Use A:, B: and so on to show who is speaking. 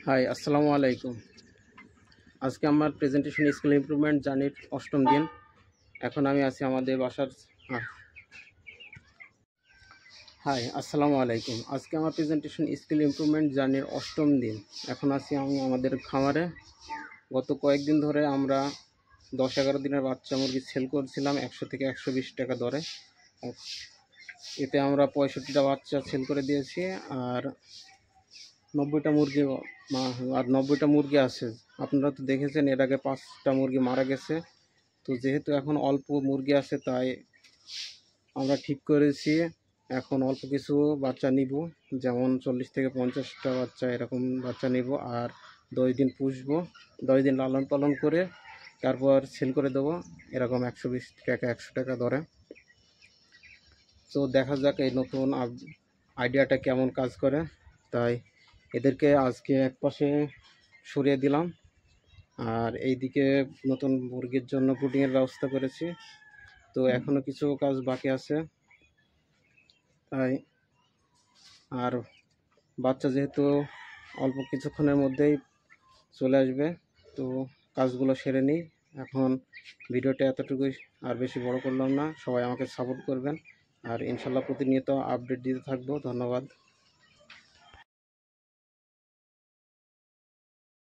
A: High, আসসালামু আলাইকুম। আজকে আমার প্রেজেন্টেশন স্কিল ইমপ্রুভমেন্ট জার্নির ৮ম দিন। এখন আমি আছি আমাদের বাসার। হাই, আসসালামু আলাইকুম। আজকে আমার প্রেজেন্টেশন স্কিল ইমপ্রুভমেন্ট জার্নির ৮ম দিন। এখন আছি আমি আমাদের খামারে। গত কয়েকদিন ধরে আমরা ১০-১১ দিনের বাচ্চা মুরগি সেল করছিলাম ১০০ থেকে ১২০ টাকা দরে। এতে আমরা ৬৫টা বাচ্চা সেল করে দিয়েছি, আর ৯০টা মুরগি আর ৯০টা মুরগি আছে। আপনারা তো দেখেছেন এর আগে 5টা মুরগি মারা গেছে। তো যেহেতু এখন অল্প মুরগি আছে, তাই আমরা ঠিক করেছি এখন অল্প কিছু বাচ্চা নিব, যেমন 40 থেকে 50টা বাচ্চা এরকম বাচ্চা নিব, আর 10 দিন পুষবো। 10 দিন লালন পালন করে তারপর সেল করে দেবো এরকম 120 টাকা 100 টাকা দরে। তো দেখা যাক এই নতুন আইডিয়াটা কেমন কাজ করে। তাই এদেরকে আজকে একপাশে সরিয়ে দিলাম, আর এইদিকে নতুন মুরগির জন্য ব্রুডিংয়ের ব্যবস্থা করেছি। তো এখনও কিছু কাজ বাকি আছে, তাই আর বাচ্চা যেহেতু অল্প কিছুক্ষণের মধ্যেই চলে আসবে, তো কাজগুলো সেরে নিই। এখন ভিডিওটা এতটুকুই, আর বেশি বড় করলাম না। সবাই আমাকে সাপোর্ট করবেন, আর ইনশাল্লাহ প্রতিনিয়ত আপডেট দিতে থাকবো। ধন্যবাদ।